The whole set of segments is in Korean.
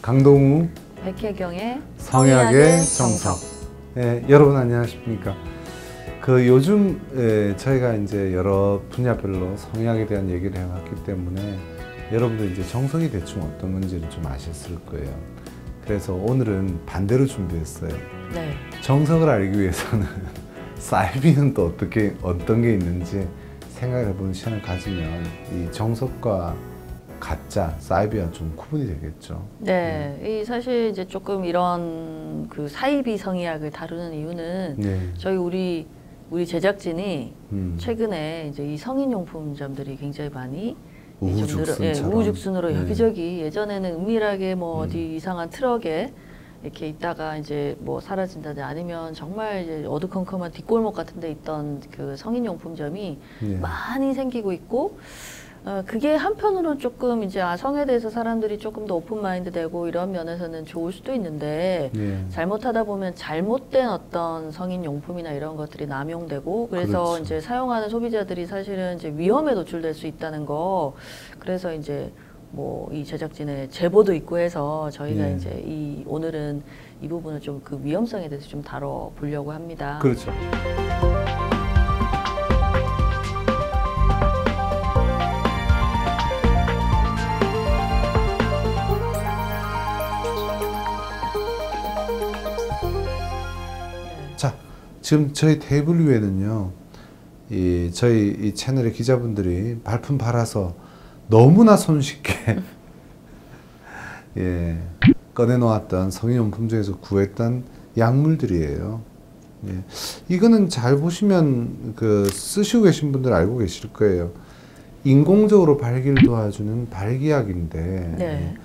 강동우, 백혜경의 성의학의 정석. 네, 여러분 안녕하십니까? 요즘 저희가 이제 여러 분야별로 성의학에 대한 얘기를 해왔기 때문에 여러분도 이제 정석이 대충 어떤 건지를 좀 아셨을 거예요. 그래서 오늘은 반대로 준비했어요. 네. 정석을 알기 위해서는 사이비는 또 어떤 게 있는지 생각해보는 시간을 가지면 이 정석과 가짜, 사이비와 좀 구분이 되겠죠. 네, 이 사실 이제 조금 이런 그 사이비 성의학을 다루는 이유는 저희 우리 제작진이 최근에 이제 이 성인용품점들이 굉장히 많이 우후죽순으로 여기저기 예전에는 은밀하게 뭐 어디 이상한 트럭에 이렇게 있다가 이제 뭐 사라진다든지 아니면 정말 이제 어두컴컴한 뒷골목 같은 데 있던 그 성인용품점이 많이 생기고 있고 그게 한편으로는 조금 이제 성에 대해서 사람들이 조금 더 오픈마인드 되고 이런 면에서는 좋을 수도 있는데 잘못하다 보면 잘못된 어떤 성인용품이나 이런 것들이 남용되고 그래서 그렇죠. 이제 사용하는 소비자들이 사실은 이제 위험에 노출될 수 있다는 거. 그래서 이제 뭐 이 제작진의 제보도 있고 해서 저희가 이제 오늘은 이 부분을 좀 그 위험성에 대해서 좀 다뤄보려고 합니다. 그렇죠. 자, 지금 저희 테이블 위에는요, 저희 이 채널의 기자분들이 발품 팔아서 너무나 손쉽게 꺼내놓았던 성인용품 중에서 구했던 약물들이에요. 이거는 잘 보시면 쓰시고 계신 분들 알고 계실 거예요. 인공적으로 발기를 도와주는 발기약인데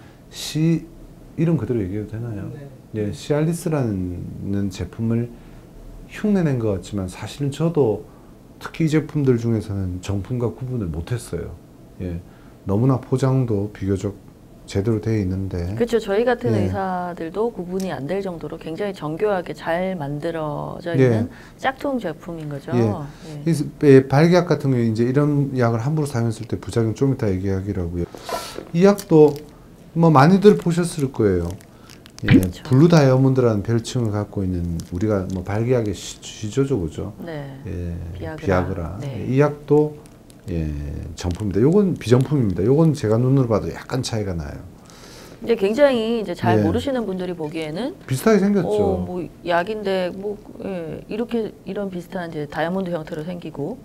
이름 그대로 얘기해도 되나요? 시알리스라는 제품을 흉내낸 것 같지만 사실은 저도 특히 이 제품들 중에서는 정품과 구분을 못했어요. 너무나 포장도 비교적 제대로 되어 있는데 그렇죠. 저희 같은 의사들도 구분이 안 될 정도로 굉장히 정교하게 잘 만들어져 있는 짝퉁 제품인 거죠. 발기약 같은 경우에 이제 이런 약을 함부로 사용했을 때 부작용 좀 이따 얘기하기라고요. 이 약도 뭐 많이들 보셨을 거예요. 그렇죠. 블루 다이아몬드라는 별칭을 갖고 있는 우리가 뭐 발기약의 시조죠, 그죠? 비아그라. 이 약도 정품입니다. 요건 비정품입니다. 요건 제가 눈으로 봐도 약간 차이가 나요. 이제 굉장히 이제 잘 모르시는 분들이 보기에는 비슷하게 생겼죠. 뭐 약인데 뭐 이런 비슷한 이제 다이아몬드 형태로 생기고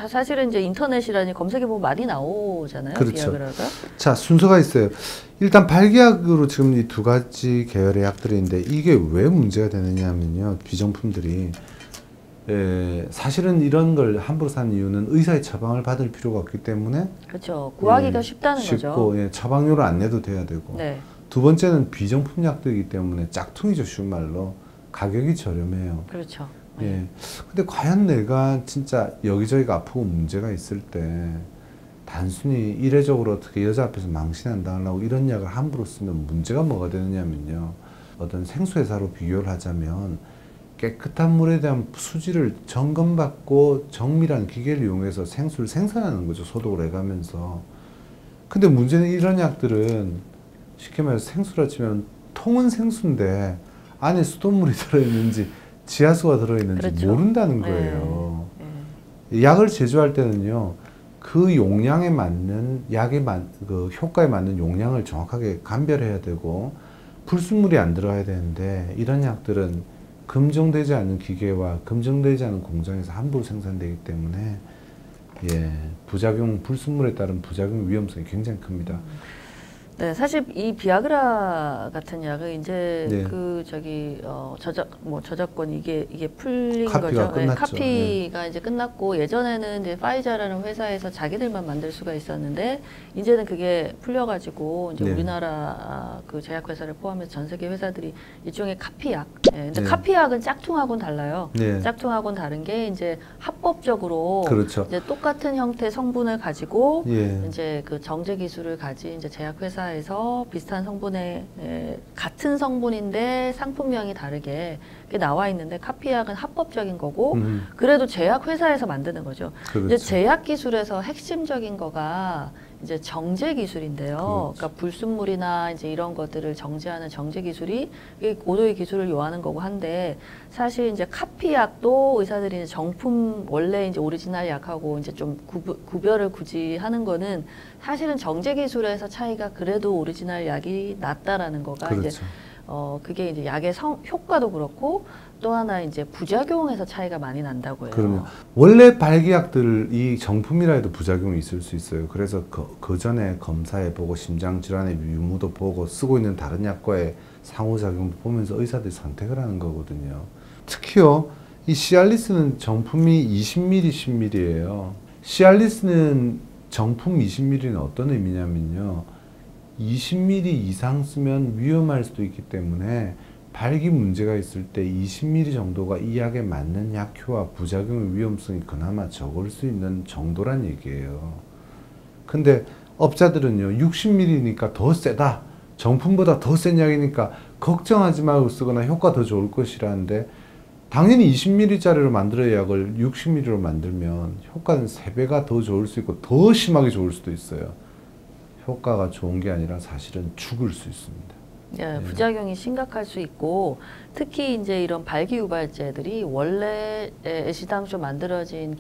사실은 이제 인터넷이라니 검색해 보면 많이 나오잖아요. 그렇죠. 비아그라가. 자, 순서가 있어요. 일단 발기약으로 지금 이 두 가지 계열의 약들이 있는데 이게 왜 문제가 되느냐면요. 비정품들이 사실은 이런 걸 함부로 사는 이유는 의사의 처방을 받을 필요가 없기 때문에 그렇죠. 구하기가 쉽다는 쉽고, 거죠. 처방료를 안 내도 돼야 되고 두 번째는 비정품 약들이기 때문에 짝퉁이죠. 쉬운 말로 가격이 저렴해요. 그렇죠. 근데 과연 내가 진짜 여기저기가 아프고 문제가 있을 때 단순히 이례적으로 어떻게 여자 앞에서 망신 안 당하려고 이런 약을 함부로 쓰면 문제가 뭐가 되느냐면요. 어떤 생수회사로 비교를 하자면 깨끗한 물에 대한 수질을 점검받고 정밀한 기계를 이용해서 생수를 생산하는 거죠. 소독을 해가면서. 근데 문제는 이런 약들은 쉽게 말해서 생수라 치면 통은 생수인데 안에 수돗물이 들어있는지 지하수가 들어있는지 모른다는 거예요. 약을 제조할 때는요. 그 용량에 맞는 그 효과에 맞는 용량을 정확하게 감별해야 되고 불순물이 안 들어가야 되는데 이런 약들은 검증되지 않은 기계와 검증되지 않은 공장에서 함부로 생산되기 때문에 불순물에 따른 부작용 위험성이 굉장히 큽니다. 네, 사실 이 비아그라 같은 약은 이제 저작권 이게 풀린 카피가 거죠. 끝났죠. 카피가 이제 끝났고 예전에는 이제 파이자라는 회사에서 자기들만 만들 수가 있었는데 이제는 그게 풀려가지고 이제 우리나라 그 제약회사를 포함해서 전 세계 회사들이 일종의 카피약. 근데 카피약은 짝퉁하고는 달라요. 짝퉁하고는 다른 게 이제 합법적으로 이제 똑같은 형태 성분을 가지고 이제 그 정제 기술을 가진 이제 제약회사 에서 비슷한 성분의 같은 성분인데 상품명이 다르게 나와 있는데 카피약은 합법적인 거고 그래도 제약 회사에서 만드는 거죠. 이제 제약 기술에서 핵심적인 거가 이제 정제 기술인데요. 그렇죠. 그러니까 불순물이나 이제 이런 것들을 정제하는 정제 기술이 이게 고도의 기술을 요하는 거고 한데 사실 이제 카피약도 의사들이 이제 정품 원래 이제 오리지널 약하고 이제 좀 구별을 굳이 하는 거는 사실은 정제 기술에서 차이가 그래도 오리지널 약이 낫다라는 거가 그렇죠. 이제 그게 이제 약의 효과도 그렇고 또 하나 이제 부작용에서 차이가 많이 난다고 해요. 그러면 원래 발기약들이 정품이라 해도 부작용이 있을 수 있어요. 그래서 그 전에 검사해보고 심장질환의 유무도 보고 쓰고 있는 다른 약과의 상호작용도 보면서 의사들이 선택을 하는 거거든요. 특히요, 이 시알리스는 정품이 20ml, 10ml예요. 시알리스는 정품 20ml는 어떤 의미냐면요. 20ml 이상 쓰면 위험할 수도 있기 때문에 발기 문제가 있을 때 20ml 정도가 이 약에 맞는 약효와 부작용의 위험성이 그나마 적을 수 있는 정도란 얘기예요. 근데 업자들은요, 60ml니까 더 세다, 정품보다 더 센 약이니까 걱정하지 말고 쓰거나 효과 더 좋을 것이라는데 당연히 20ml짜리로 만들어야 약을 60ml로 만들면 효과는 3배가 더 좋을 수 있고 더 심하게 좋을 수도 있어요. 효과가 좋은 게 아니라 사실은 죽을 수 있습니다. 예, 부작용이 심각할 수 있고 특히 이제 이런 발기유발제들이 원래 애시당초 만들어진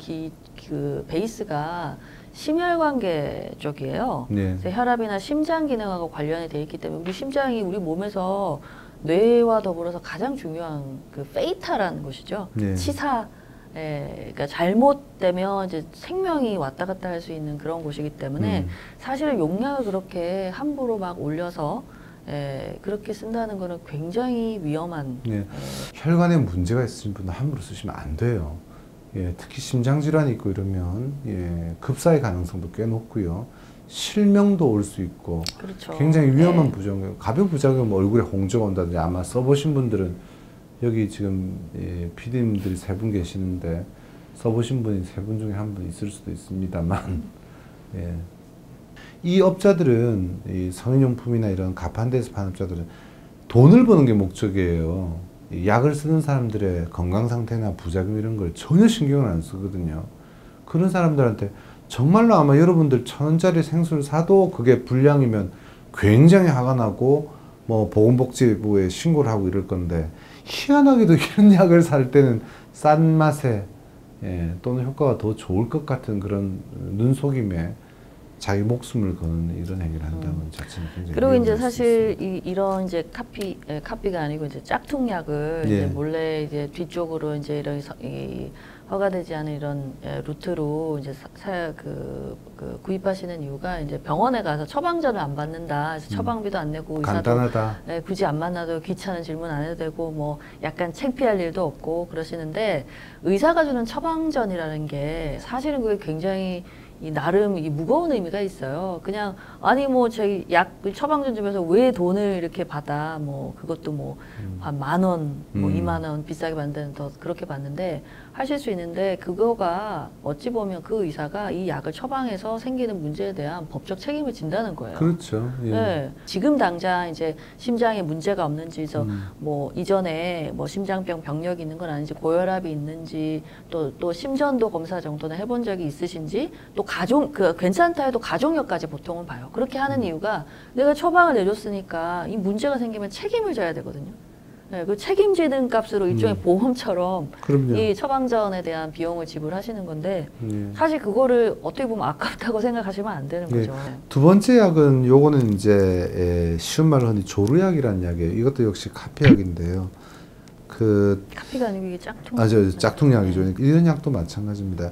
그 베이스가 심혈관계 쪽이에요. 네. 그래서 혈압이나 심장 기능하고 관련이 돼 있기 때문에 우리 심장이 우리 몸에서 뇌와 더불어서 가장 중요한 그 페이타라는 것이죠. 네. 치사. 그러니까 잘못되면 이제 생명이 왔다 갔다 할 수 있는 그런 곳이기 때문에 사실 용량을 그렇게 함부로 막 올려서 그렇게 쓴다는 거는 굉장히 위험한. 네. 혈관에 문제가 있으신 분은 함부로 쓰시면 안 돼요. 예, 특히 심장질환이 있고 이러면 급사의 가능성도 꽤 높고요. 실명도 올 수 있고 그렇죠. 굉장히 위험한 부작용, 가벼운 부작용, 얼굴에 홍조가 온다든지 아마 써보신 분들은 여기 지금 PD님들이 3분 계시는데 써보신 분이 3분 중에 한 분 있을 수도 있습니다만 이 업자들은 이 성인용품이나 이런 가판대에서 파는 업자들은 돈을 버는 게 목적이에요. 약을 쓰는 사람들의 건강 상태나 부작용 이런 걸 전혀 신경을 안 쓰거든요. 그런 사람들한테 정말로 아마 여러분들 1,000원짜리 생수를 사도 그게 불량이면 굉장히 화가 나고 뭐 보건복지부에 신고를 하고 이럴 건데 희한하게도 이런 약을 살 때는 싼 맛에 또는 효과가 더 좋을 것 같은 그런 눈속임에 자기 목숨을 거는 이런 행위를 한다는 자체는 굉장히 그리고 이제 사실 이런 이제 카피가 아니고 이제 짝퉁약을 이제 몰래 이제 뒤쪽으로 이제 이런 허가되지 않은 이런 루트로 이제 구입하시는 이유가 이제 병원에 가서 처방전을 안 받는다. 그래서 처방비도 안 내고 의사도 간단하다. 굳이 안 만나도 귀찮은 질문 안 해도 되고 뭐 약간 창피할 일도 없고 그러시는데 의사가 주는 처방전이라는 게 사실은 그게 굉장히 나름 무거운 의미가 있어요. 그냥 아니 뭐 제 약 처방전 주면서 왜 돈을 이렇게 받아 뭐 그것도 뭐 한 10,000원 뭐 20,000원 비싸게 받는 더 그렇게 받는데 하실 수 있는데 그거가 어찌 보면 그 의사가 이 약을 처방해서 생기는 문제에 대한 법적 책임을 진다는 거예요. 그렇죠. 네. 지금 당장 이제 심장에 문제가 없는지 뭐 이전에 뭐 심장병 병력이 있는 건 아닌지 고혈압이 있는지 또 심전도 검사 정도는 해본 적이 있으신지 또 괜찮다 해도 가족력까지 보통은 봐요. 그렇게 하는 이유가 내가 처방을 내줬으니까 이 문제가 생기면 책임을 져야 되거든요. 네, 그 책임지는 값으로 일종의 보험처럼 그럼요. 이 처방전에 대한 비용을 지불하시는 건데 사실 그거를 어떻게 보면 아깝다고 생각하시면 안 되는 거죠. 두 번째 약은 요거는 이제 쉬운 말로 흔히 조루약이라는 약이에요. 이것도 역시 카피약인데요. 카피가 아니고 이게 짝퉁. 짝퉁약이죠. 이런 약도 마찬가지입니다.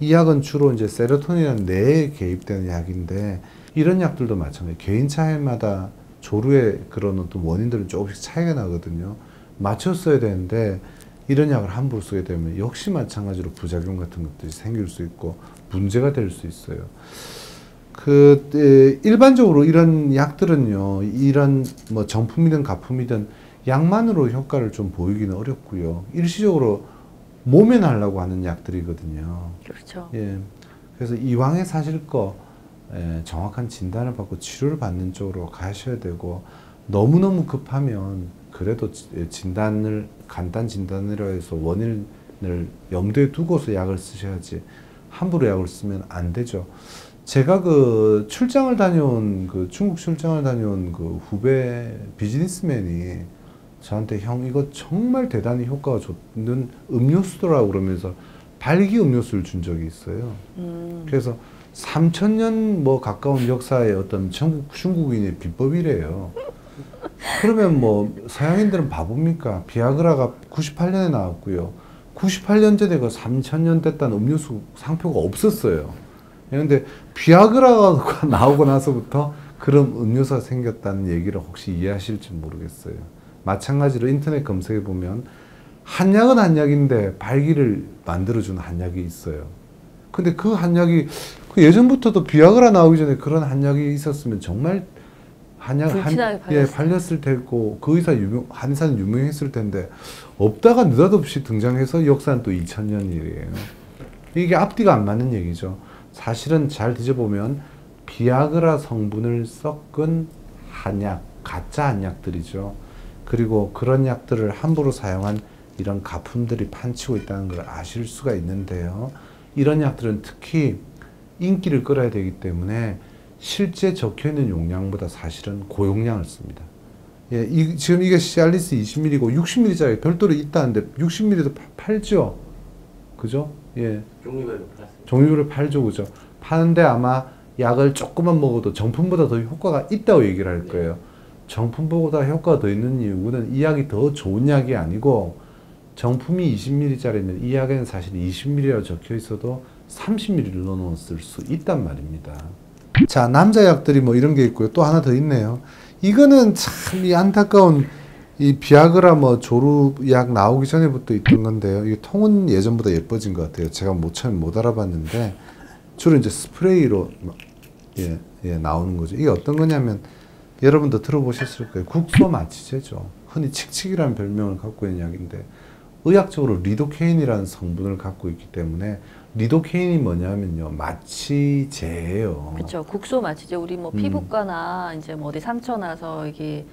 이 약은 주로 이제 세로토닌이라는 뇌에 개입되는 약인데 이런 약들도 마찬가지예요. 개인차마다 조루의 그런 어떤 원인들은 조금씩 차이가 나거든요. 맞춰 써야 되는데 이런 약을 함부로 쓰게 되면 역시 마찬가지로 부작용 같은 것들이 생길 수 있고 문제가 될 수 있어요. 일반적으로 이런 약들은요, 이런 뭐 정품이든 가품이든 약만으로 효과를 좀 보이기는 어렵고요. 일시적으로 모면하려고 하는 약들이거든요. 그렇죠. 그래서 이왕에 사실 정확한 진단을 받고 치료를 받는 쪽으로 가셔야 되고 너무너무 급하면 그래도 간단 진단으로 해서 원인을 염두에 두고서 약을 쓰셔야지 함부로 약을 쓰면 안 되죠. 제가 그 출장을 다녀온 그 중국 출장을 다녀온 그 후배 비즈니스맨이 저한테 형 이거 정말 대단히 효과가 좋는 음료수더라고 그러면서 발기 음료수를 준 적이 있어요. 그래서 3000년 뭐 가까운 역사의 어떤 중국인의 비법이래요. 그러면 뭐 서양인들은 바보입니까? 비아그라가 98년에 나왔고요. 98년 전에 그 3000년 됐다는 음료수 상표가 없었어요. 그런데 비아그라가 나오고 나서부터 그런 음료수가 생겼다는 얘기를 혹시 이해하실지 모르겠어요. 마찬가지로 인터넷 검색해 보면 한약은 한약인데 발기를 만들어주는 한약이 있어요. 근데 그 한약이 그 예전부터도 비아그라 나오기 전에 그런 한약이 있었으면 정말 팔렸을 테고 그 한의사는 유명했을 텐데 없다가 느닷없이 등장해서 역사는 또 2000년이에요. 이게 앞뒤가 안 맞는 얘기죠. 사실은 잘 뒤져보면 비아그라 성분을 섞은 한약, 가짜 한약들이죠. 그리고 그런 약들을 함부로 사용한 이런 가품들이 판치고 있다는 걸 아실 수가 있는데요. 이런 약들은 특히 인기를 끌어야 되기 때문에 실제 적혀있는 용량보다 사실은 고용량을 씁니다. 예, 지금 이게 시알리스 20ml고 60ml짜리 별도로 있다는데 60ml도 팔죠? 그죠? 예. 종류별로 팔죠, 그죠? 파는데 아마 약을 조금만 먹어도 정품보다 더 효과가 있다고 얘기를 할 거예요. 정품보다 효과가 더 있는 이유는 이 약이 더 좋은 약이 아니고 정품이 20ml짜리면 이 약에는 사실 20ml라고 적혀 있어도 30ml를 넣어놓았을 수 있단 말입니다. 자, 남자 약들이 뭐 이런 게 있고요. 또 하나 더 있네요. 이거는 참 이 안타까운 이 비아그라 뭐 조루약 나오기 전에부터 있던 건데요. 이게 통은 예전보다 예뻐진 것 같아요. 제가 처음에 못 알아봤는데 주로 이제 스프레이로 나오는 거죠. 이게 어떤 거냐면 여러분도 들어보셨을 거예요. 국소마취제죠. 흔히 칙칙이라는 별명을 갖고 있는 약인데 의학적으로 리도케인이라는 성분을 갖고 있기 때문에 리도케인이 뭐냐면요, 마취제예요. 그렇죠. 국소 마취제. 우리 뭐 피부과나 이제 뭐 어디 상처 나서 이게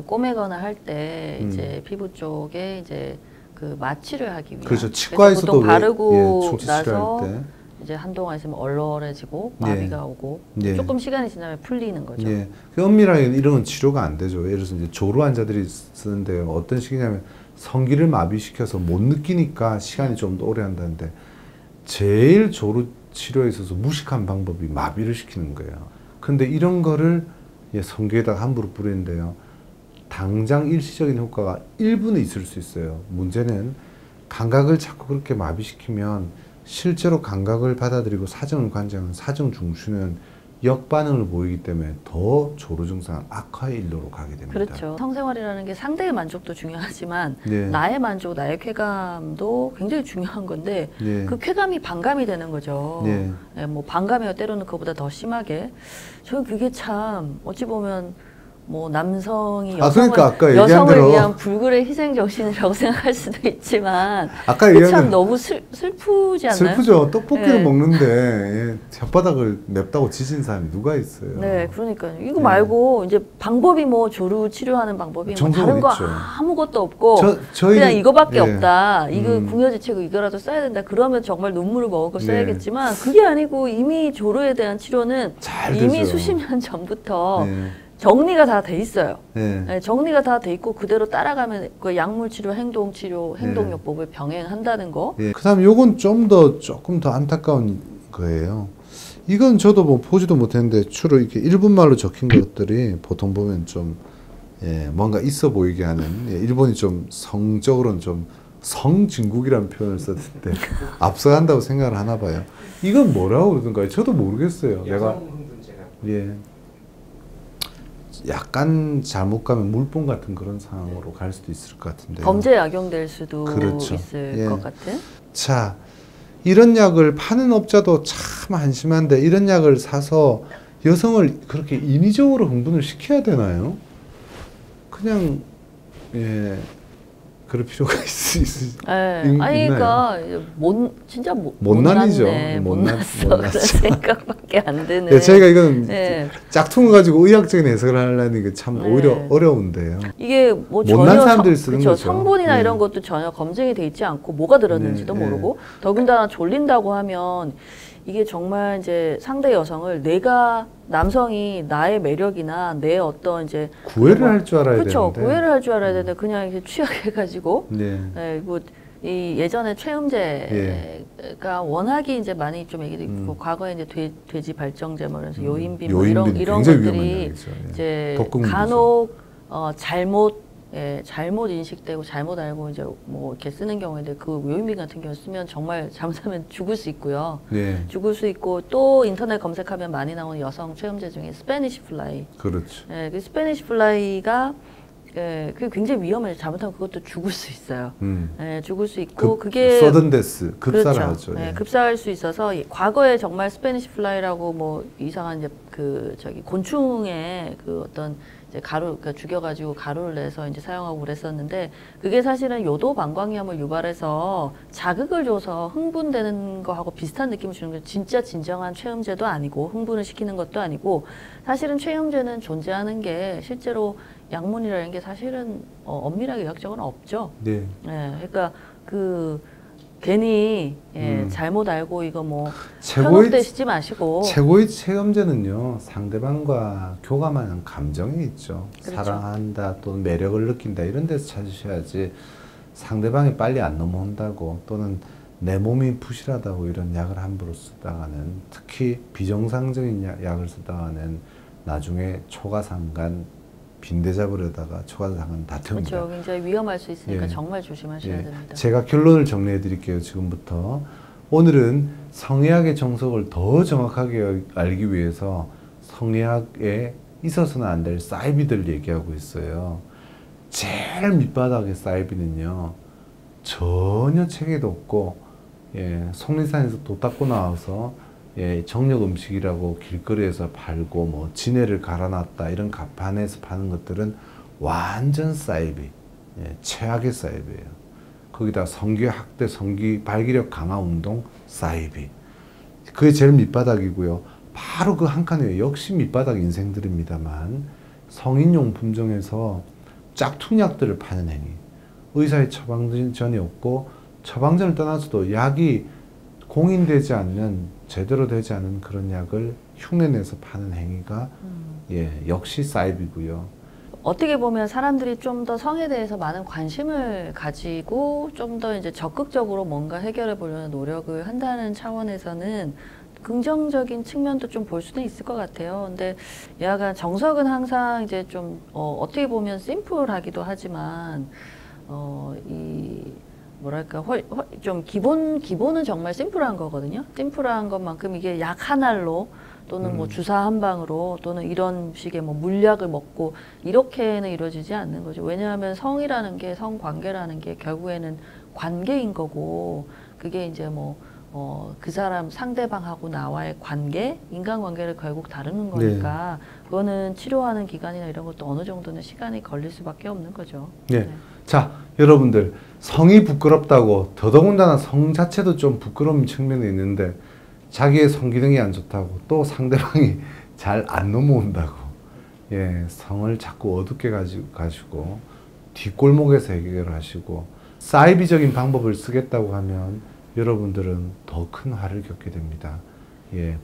꼬매거나 할 때 이제 피부 쪽에 이제 그 마취를 하기 위한. 그렇죠. 치과에서도 보통 바르고 나서 때. 이제 한동안 있으면 얼얼해지고 마비가 오고 조금 시간이 지나면 풀리는 거죠. 예. 그 엄밀하게 이런 건 치료가 안 되죠. 예를 들어서 이제 조루 환자들이 쓰는데 어떤 식이냐면 성기를 마비시켜서 못 느끼니까 시간이 좀 더 오래 한다는데 제일 조루 치료에 있어서 무식한 방법이 마비를 시키는 거예요. 근데 이런 거를 성기에다가 함부로 뿌리는데요. 당장 일시적인 효과가 1분은 있을 수 있어요. 문제는 감각을 자꾸 그렇게 마비시키면 실제로 감각을 받아들이고 사정을 관장하는 사정 중추는 역반응을 보이기 때문에 더 조루 증상 악화의 일로로 가게 됩니다. 그렇죠. 성생활이라는 게 상대의 만족도 중요하지만 네. 나의 만족, 나의 쾌감도 굉장히 중요한 건데 그 쾌감이 반감이 되는 거죠. 뭐 반감이요. 때로는 그거보다 더 심하게. 저는 그게 참 어찌 보면 뭐 남성이 여성을 위한 불굴의 희생 정신이라고 생각할 수도 있지만 아까 참 너무 슬프지 않나요? 슬프죠. 떡볶이를 먹는데 혓바닥을 맵다고 지진 사람이 누가 있어요. 네, 그러니까요. 이거 말고 이제 방법이 뭐 조루 치료하는 방법이 뭐 다른 거 아무것도 없고 그냥 이거밖에 없다. 이거 궁여지책을 이거라도 써야 된다. 그러면 정말 눈물을 먹고 써야겠지만 그게 아니고 이미 조루에 대한 치료는 이미 수십 년 전부터 정리가 다 돼 있어요. 정리가 다 돼 있고 그대로 따라가면 그 약물 치료, 행동 치료, 행동요법을 병행한다는 거. 그다음 요건 조금 더 안타까운 거예요. 이건 저도 뭐 보지도 못했는데 주로 이렇게 일본말로 적힌 것들이 보통 보면 좀 뭔가 있어 보이게 하는 일본이 좀 성적으로는 좀 성진국이라는 표현을 썼는데 앞서간다고 생각을 하나 봐요. 이건 뭐라고 그러던가요? 저도 모르겠어요. 내가 약간 잘못 가면 물뽕 같은 그런 상황으로 갈 수도 있을 것 같은데 범죄에 악용될 수도 있을 것 같은. 자, 이런 약을 파는 업자도 참 한심한데 이런 약을 사서 여성을 그렇게 인위적으로 흥분을 시켜야 되나요? 그냥 그럴 필요가 아니 그러니까 진짜 못난이죠. 못났어. 그런 생각밖에 안 드는. 저희가 이건 짝퉁을 가지고 의학적인 해석을 하려는 게 참 오히려 어려운데요. 이게 뭐 못난 사람들이 쓰는 거죠. 성분이나 이런 것도 전혀 검증이 돼 있지 않고 뭐가 들었는지도 모르고 더군다나 졸린다고 하면 이게 정말 이제 상대 여성을 내가 남성이 나의 매력이나 내 어떤 이제 구애를 할 줄 알아야 되는데. 그렇죠. 구애를 할 줄 알아야 되는데 그냥 이렇게 취약해가지고 뭐 이 예전에 최음제가 워낙에 이제 많이 좀 얘기도 있고 과거에 이제 돼지 발정제 뭐 이러면서 요인비 뭐 이런 것들이 이제 간혹 잘못 인식되고 잘못 알고 이제 뭐 이렇게 쓰는 경우인데 그 요인빈 같은 경우 쓰면 정말 잘못하면 죽을 수 있고요. 죽을 수 있고 또 인터넷 검색하면 많이 나오는 여성 최음제 중에 스페니시 플라이. 그렇죠. 그 스페니시 플라이가 그게 굉장히 위험해요. 잘못하면 그것도 죽을 수 있어요. 죽을 수 있고 그게 서든데스 급사하죠. 그렇죠. 급사할 수 있어서 과거에 정말 스페니시 플라이라고 뭐 이상한 이제 곤충의 그 어떤 이제 가루 그러니까 죽여가지고 가루를 내서 이제 사용하고 그랬었는데 그게 사실은 요도 방광염을 유발해서 자극을 줘서 흥분되는 거하고 비슷한 느낌을 주는 게 진짜 진정한 최음제도 아니고 흥분을 시키는 것도 아니고 사실은 최음제는 존재하는 게 실제로 약물이라는 게 사실은 엄밀하게 의학적으로는 없죠. 그러니까 괜히 잘못 알고 이거 뭐 현혹되시지 마시고 최고의 최음제는요 상대방과 교감하는 감정이 있죠. 그렇죠. 사랑한다 또는 매력을 느낀다 이런 데서 찾으셔야지 상대방이 빨리 안 넘어온다고 또는 내 몸이 부실하다고 이런 약을 함부로 쓰다가는 특히 비정상적인 약을 쓰다가는 나중에 초가상간 빈대 잡으려다가 초가상간 다 태웁니다. 그렇죠. 굉장히 위험할 수 있으니까 정말 조심하셔야 됩니다. 제가 결론을 정리해 드릴게요. 지금부터. 오늘은 성의학의 정석을 더 정확하게 알기 위해서 성의학에 있어서는 안 될 사이비들 얘기하고 있어요. 제일 밑바닥의 사이비는요. 전혀 체계도 없고 속리산에서 도 닦고 나와서 정력 음식이라고 길거리에서 팔고 뭐 진해를 갈아놨다 이런 가판에서 파는 것들은 완전 사이비, 최악의 사이비예요. 거기다 성기 학대, 성기 발기력 강화 운동 사이비. 그게 제일 밑바닥이고요. 바로 그 한 칸 위에 역시 밑바닥 인생들입니다만 성인용품 중에서 짝퉁약들을 파는 행위. 의사의 처방전이 없고 처방전을 떠나서도 약이 공인되지 않는 제대로 되지 않은 그런 약을 흉내내서 파는 행위가 역시 사이비고요. 어떻게 보면 사람들이 좀 더 성에 대해서 많은 관심을 가지고 좀 더 이제 적극적으로 뭔가 해결해 보려는 노력을 한다는 차원에서는 긍정적인 측면도 좀 볼 수는 있을 것 같아요. 근데 약간 정석은 항상 이제 좀 어떻게 보면 심플하기도 하지만 뭐랄까 좀 기본은 정말 심플한 거거든요. 심플한 것만큼 이게 약 한 알로 또는 뭐 주사 한 방으로 또는 이런 식의 뭐 물약을 먹고 이렇게는 이루어지지 않는 거죠. 왜냐하면 성이라는 게 성관계라는 게 결국에는 관계인 거고 그게 이제 그 사람 상대방하고 나와의 관계, 인간관계를 결국 다루는 거니까 그거는 치료하는 기간이나 이런 것도 어느 정도는 시간이 걸릴 수밖에 없는 거죠. 자, 여러분들 성이 부끄럽다고 더더군다나 성 자체도 좀 부끄러운 측면이 있는데 자기의 성기능이 안 좋다고 또 상대방이 잘 안 넘어온다고 성을 자꾸 어둡게 가지고 뒷골목에서 해결하시고 사이비적인 방법을 쓰겠다고 하면 여러분들은 더 큰 화를 겪게 됩니다.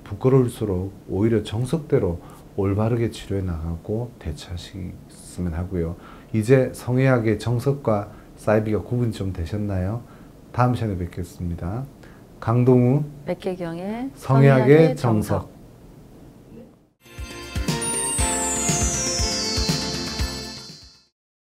부끄러울수록 오히려 정석대로 올바르게 치료해 나가고 대처하시면 하고요. 이제 성의학의 정석과 사이비가 구분이 좀 되셨나요? 다음 시간에 뵙겠습니다. 강동우, 백혜경의 성의학의 정석.